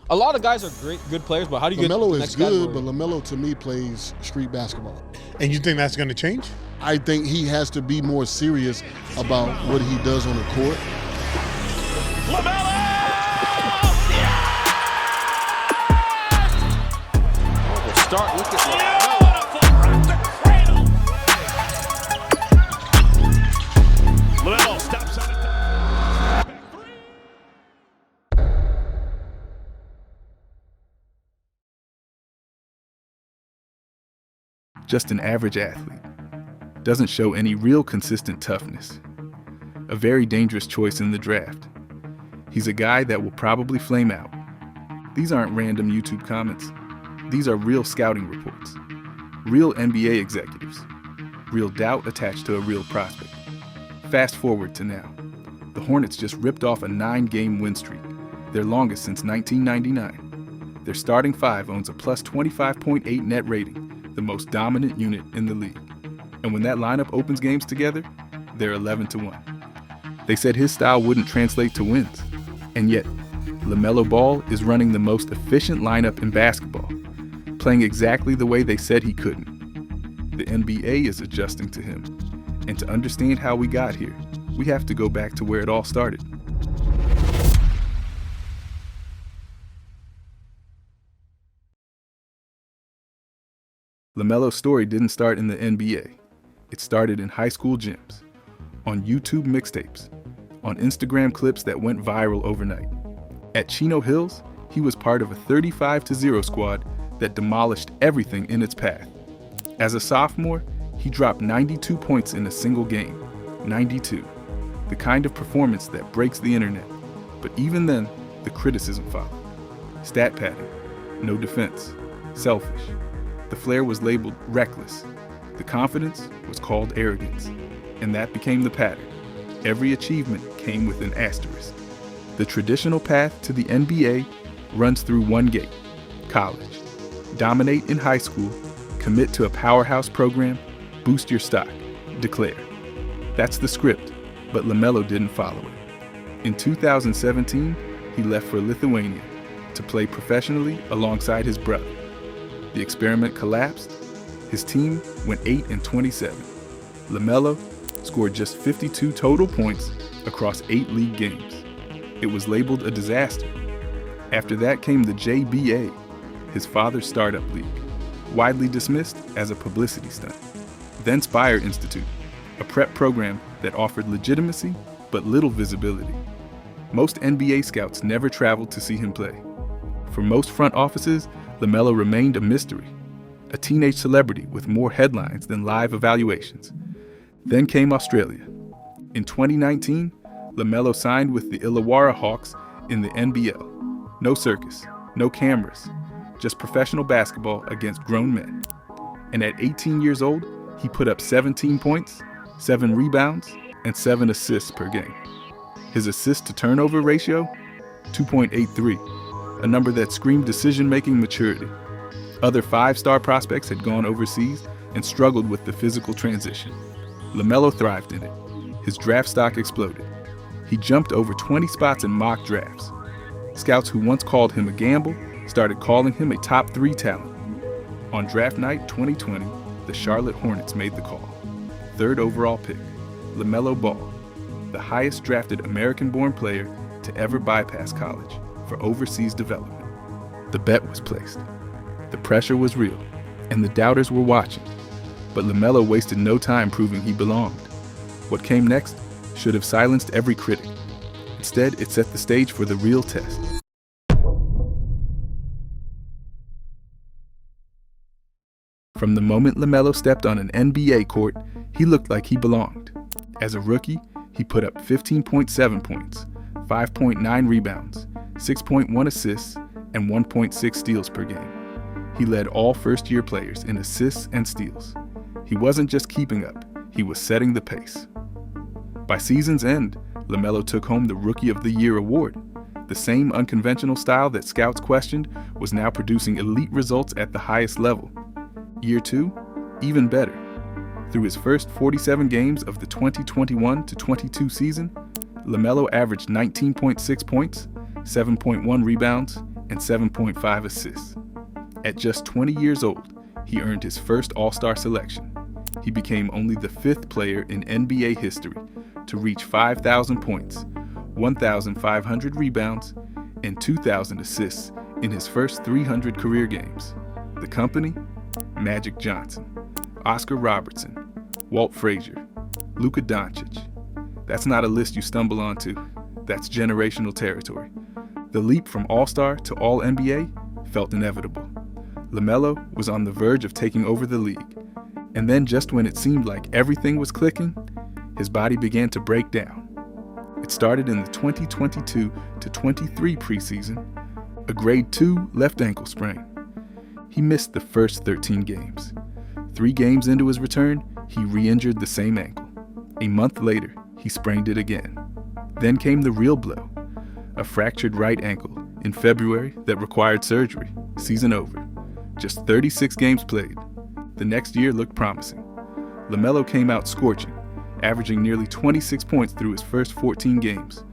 A lot of guys are good players, but how do you get to LaMelo the is next good, category? but LaMelo to me plays street basketball. And you think that's going to change? I think he has to be more serious about what he does on the court. LaMelo! We'll start. Look at LaMelo stops on it. Just an average athlete. Doesn't show any real consistent toughness. A very dangerous choice in the draft. He's a guy that will probably flame out. These aren't random YouTube comments. These are real scouting reports. Real NBA executives. Real doubt attached to a real prospect. Fast forward to now. The Hornets just ripped off a 9-game win streak, their longest since 1999. Their starting five owns a plus 25.8 net rating, the most dominant unit in the league. And when that lineup opens games together, they're 11-1. They said his style wouldn't translate to wins. And yet, LaMelo Ball is running the most efficient lineup in basketball, playing exactly the way they said he couldn't. The NBA is adjusting to him. And to understand how we got here, we have to go back to where it all started. LaMelo's story didn't start in the NBA. It started in high school gyms, on YouTube mixtapes, on Instagram clips that went viral overnight. At Chino Hills, he was part of a 35-0 squad that demolished everything in its path. As a sophomore, he dropped 92 points in a single game. 92. The kind of performance that breaks the internet. But even then, the criticism followed. Stat padding, no defense, selfish. The flair was labeled reckless. The confidence was called arrogance. And that became the pattern. Every achievement came with an asterisk. The traditional path to the NBA runs through one gate, college. Dominate in high school, commit to a powerhouse program, boost your stock, declare. That's the script, but LaMelo didn't follow it. In 2017, he left for Lithuania to play professionally alongside his brother. The experiment collapsed. His team went 8-27. LaMelo scored just 52 total points across 8 league games. It was labeled a disaster. After that came the JBA, his father's startup league, widely dismissed as a publicity stunt. Then Spire Institute, a prep program that offered legitimacy but little visibility. Most NBA scouts never traveled to see him play. For most front offices, LaMelo remained a mystery, a teenage celebrity with more headlines than live evaluations. Then came Australia. In 2019, LaMelo signed with the Illawarra Hawks in the NBL. No circus, no cameras, just professional basketball against grown men. And at 18 years old, he put up 17 points, 7 rebounds, and 7 assists per game. His assist-to-turnover ratio? 2.83, a number that screamed decision-making maturity. Other 5-star prospects had gone overseas and struggled with the physical transition. LaMelo thrived in it. His draft stock exploded. He jumped over 20 spots in mock drafts. Scouts who once called him a gamble started calling him a top 3 talent. On draft night 2020, the Charlotte Hornets made the call. 3rd overall pick, LaMelo Ball, the highest drafted American-born player to ever bypass college for overseas development. The bet was placed. The pressure was real, and the doubters were watching. But LaMelo wasted no time proving he belonged. What came next should have silenced every critic. Instead, it set the stage for the real test. From the moment LaMelo stepped on an NBA court, he looked like he belonged. As a rookie, he put up 15.7 points, 5.9 rebounds, 6.1 assists, and 1.6 steals per game. He led all first-year players in assists and steals. He wasn't just keeping up, he was setting the pace. By season's end, LaMelo took home the Rookie of the Year award. The same unconventional style that scouts questioned was now producing elite results at the highest level. Year 2, even better. Through his first 47 games of the 2021-22 season, LaMelo averaged 19.6 points, 7.1 rebounds, and 7.5 assists. At just 20 years old, he earned his first All-Star selection. He became only the 5th player in NBA history to reach 5,000 points, 1,500 rebounds, and 2,000 assists in his first 300 career games. The company? Magic Johnson, Oscar Robertson, Walt Frazier, Luka Doncic. That's not a list you stumble onto. That's generational territory. The leap from All-Star to All-NBA felt inevitable. LaMelo was on the verge of taking over the league. And then just when it seemed like everything was clicking, his body began to break down. It started in the 2022-23 preseason, a grade 2 left ankle sprain. He missed the first 13 games. 3 games into his return, he re-injured the same ankle. A month later, he sprained it again. Then came the real blow, a fractured right ankle in February that required surgery. Season over. Just 36 games played. The next year looked promising. LaMelo came out scorching, averaging nearly 26 points through his first 14 games.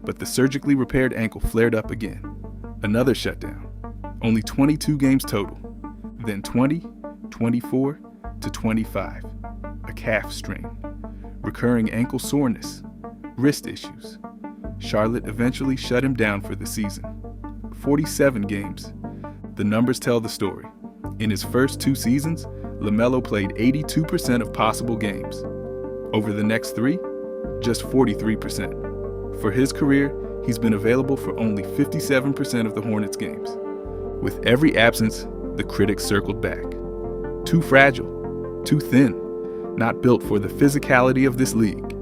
But the surgically repaired ankle flared up again. Another shutdown. Only 22 games total. Then 20, 24, to 25. A calf strain. Recurring ankle soreness. Wrist issues. Charlotte eventually shut him down for the season. 47 games. The numbers tell the story. In his first 2 seasons, LaMelo played 82% of possible games. Over the next 3, just 43%. For his career, he's been available for only 57% of the Hornets games. With every absence, the critics circled back. Too fragile, too thin, not built for the physicality of this league.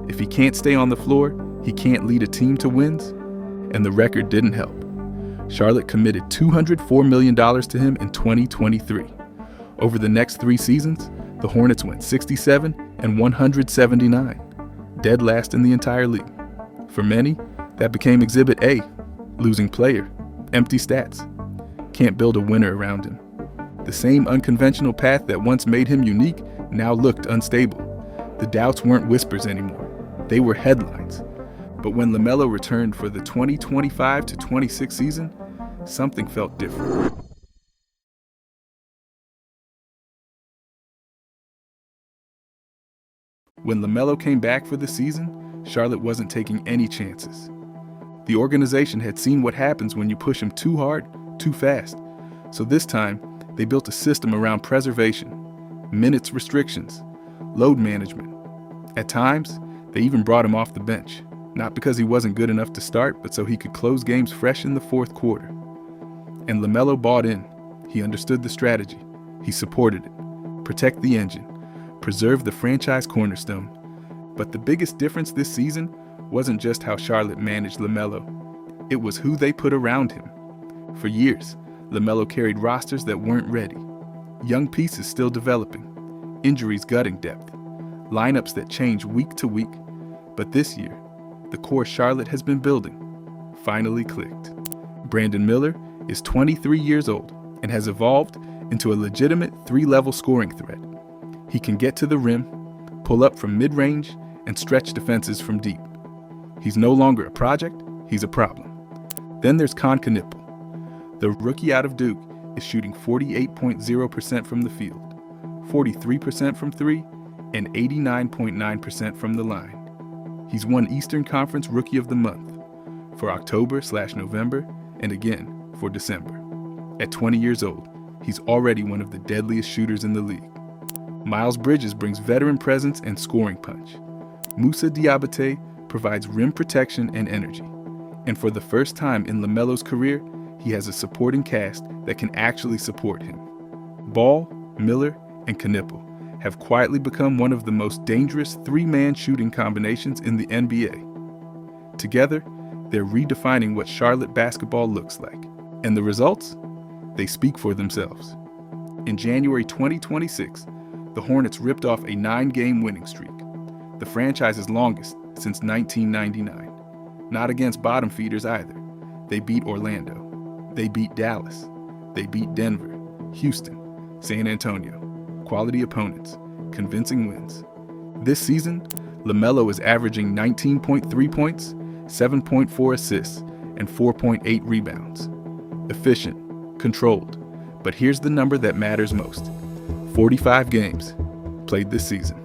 If he can't stay on the floor, he can't lead a team to wins, and the record didn't help. Charlotte committed $204 million to him in 2023. Over the next 3 seasons, the Hornets went 67 and 179, dead last in the entire league. For many, that became Exhibit A, losing player, empty stats. Can't build a winner around him. The same unconventional path that once made him unique now looked unstable. The doubts weren't whispers anymore. They were headlines. But when LaMelo returned for the 2025-26 season, something felt different. When LaMelo came back for the season, Charlotte wasn't taking any chances. The organization had seen what happens when you push him too hard, too fast. So this time, they built a system around preservation, minutes restrictions, load management. At times, they even brought him off the bench. Not because he wasn't good enough to start, but so he could close games fresh in the 4th quarter. And LaMelo bought in. He understood the strategy. He supported it. Protect the engine. Preserve the franchise cornerstone. But the biggest difference this season wasn't just how Charlotte managed LaMelo. It was who they put around him. For years, LaMelo carried rosters that weren't ready. Young pieces still developing. Injuries gutting depth. Lineups that change week to week. But this year, the core Charlotte has been building finally clicked. Brandon Miller is 23 years old and has evolved into a legitimate 3-level scoring threat. He can get to the rim, pull up from mid-range, and stretch defenses from deep. He's no longer a project, he's a problem. Then there's Con Knipple. The rookie out of Duke is shooting 48.0% from the field, 43% from 3, and 89.9% from the line. He's won Eastern Conference Rookie of the Month for October/November and again for December. At 20 years old, he's already one of the deadliest shooters in the league. Miles Bridges brings veteran presence and scoring punch. Moussa Diabate provides rim protection and energy. And for the first time in LaMelo's career, he has a supporting cast that can actually support him. Ball, Miller, and Knipple have quietly become one of the most dangerous 3-man shooting combinations in the NBA. Together, they're redefining what Charlotte basketball looks like. And the results? They speak for themselves. In January 2026, the Hornets ripped off a 9-game winning streak, the franchise's longest since 1999. Not against bottom feeders either. They beat Orlando. They beat Dallas. They beat Denver, Houston, San Antonio. Quality opponents, convincing wins. This season, LaMelo is averaging 19.3 points, 7.4 assists, and 4.8 rebounds. efficient, controlled. But here's the number that matters most. 45 games played this season.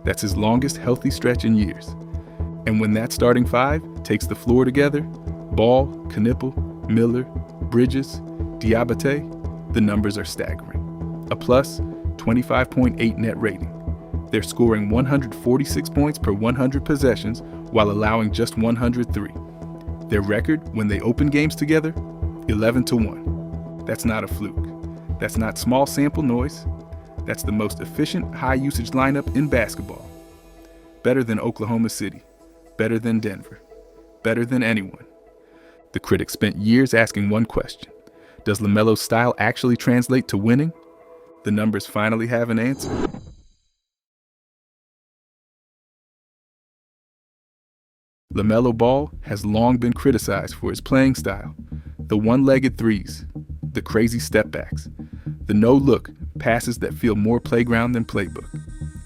That's his longest healthy stretch in years. And when that starting five takes the floor together, Ball, Knipple, Miller, Bridges, Diabate, the numbers are staggering. A plus 25.8 net rating. They're scoring 146 points per 100 possessions while allowing just 103. Their record when they open games together, 11-1. That's not a fluke. That's not small sample noise. That's the most efficient high-usage lineup in basketball. Better than Oklahoma City. Better than Denver. Better than anyone. The critics spent years asking one question. Does LaMelo's style actually translate to winning? The numbers finally have an answer. LaMelo Ball has long been criticized for his playing style. The one-legged threes, the crazy stepbacks, the no-look passes that feel more playground than playbook.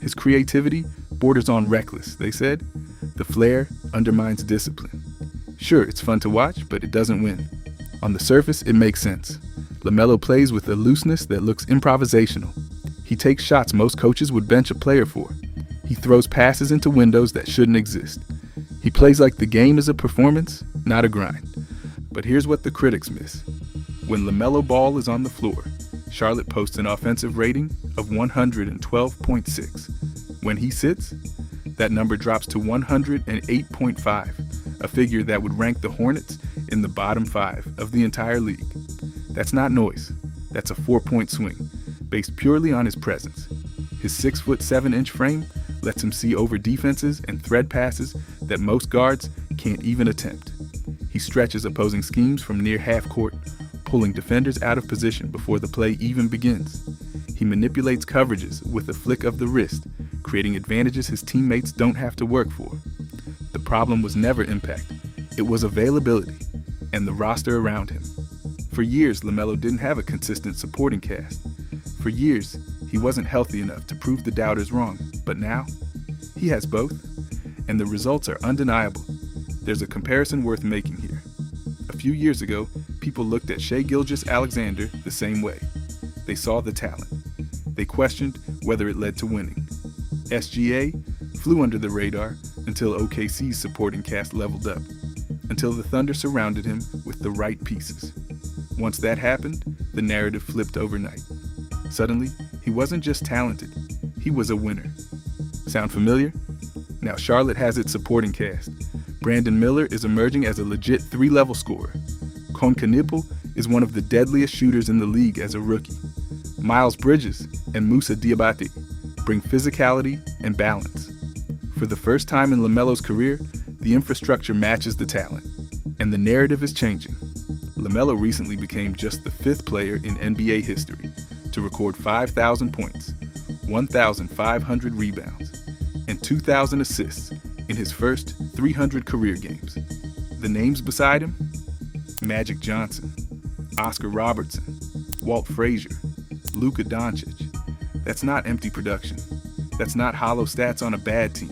His creativity borders on reckless, they said. The flair undermines discipline. Sure, it's fun to watch, but it doesn't win. On the surface, it makes sense. LaMelo plays with a looseness that looks improvisational. He takes shots most coaches would bench a player for. He throws passes into windows that shouldn't exist. He plays like the game is a performance, not a grind. But here's what the critics miss. When LaMelo Ball is on the floor, Charlotte posts an offensive rating of 112.6. When he sits, that number drops to 108.5, a figure that would rank the Hornets in the bottom 5 of the entire league. That's not noise. That's a 4-point swing, based purely on his presence. His 6'7" frame lets him see over defenses and thread passes that most guards can't even attempt. He stretches opposing schemes from near half court, pulling defenders out of position before the play even begins. He manipulates coverages with a flick of the wrist, creating advantages his teammates don't have to work for. The problem was never impact. It was availability and the roster around him. For years, LaMelo didn't have a consistent supporting cast. For years, he wasn't healthy enough to prove the doubters wrong. But now, he has both, and the results are undeniable. There's a comparison worth making here. A few years ago, people looked at Shai Gilgeous-Alexander the same way. They saw the talent. They questioned whether it led to winning. SGA flew under the radar until OKC's supporting cast leveled up, until the Thunder surrounded him with the right pieces. Once that happened, the narrative flipped overnight. Suddenly, he wasn't just talented, he was a winner. Sound familiar? Now Charlotte has its supporting cast. Brandon Miller is emerging as a legit 3-level scorer. Knipple is one of the deadliest shooters in the league as a rookie. Miles Bridges and Moussa Diabate bring physicality and balance. For the first time in LaMelo's career, the infrastructure matches the talent, and the narrative is changing. LaMelo recently became just the 5th player in NBA history to record 5,000 points, 1,500 rebounds, and 2,000 assists in his first 300 career games. The names beside him? Magic Johnson, Oscar Robertson, Walt Frazier, Luka Doncic. That's not empty production. That's not hollow stats on a bad team.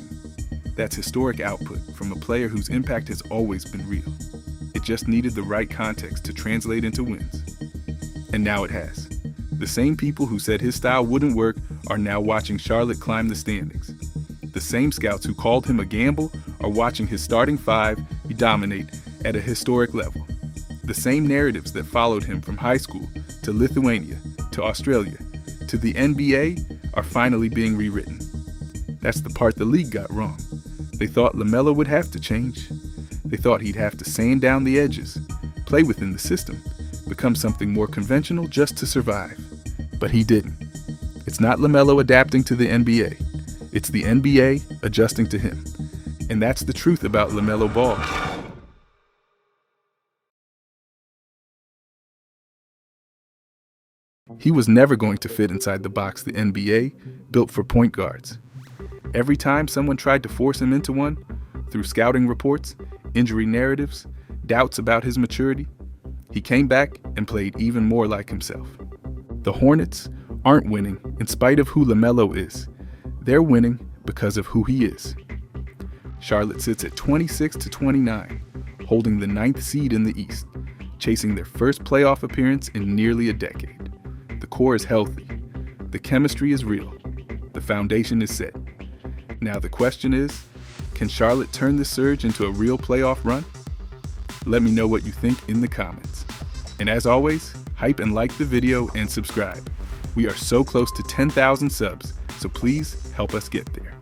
That's historic output from a player whose impact has always been real. It just needed the right context to translate into wins. And now it has. The same people who said his style wouldn't work are now watching Charlotte climb the standings. The same scouts who called him a gamble are watching his starting 5 dominate at a historic level. The same narratives that followed him from high school to Lithuania to Australia to the NBA are finally being rewritten. That's the part the league got wrong. They thought LaMelo would have to change. They thought he'd have to sand down the edges, play within the system, become something more conventional just to survive. But he didn't. It's not LaMelo adapting to the NBA. It's the NBA adjusting to him. And that's the truth about LaMelo Ball. He was never going to fit inside the box the NBA built for point guards. Every time someone tried to force him into one, through scouting reports, injury narratives, doubts about his maturity, he came back and played even more like himself. The Hornets aren't winning in spite of who LaMelo is. They're winning because of who he is. Charlotte sits at 26-29, holding the 9th seed in the East, chasing their first playoff appearance in nearly a decade. The core is healthy. The chemistry is real. The foundation is set. Now the question is, can Charlotte turn this surge into a real playoff run? Let me know what you think in the comments. And as always, hype and like the video and subscribe. We are so close to 10,000 subs, so please help us get there.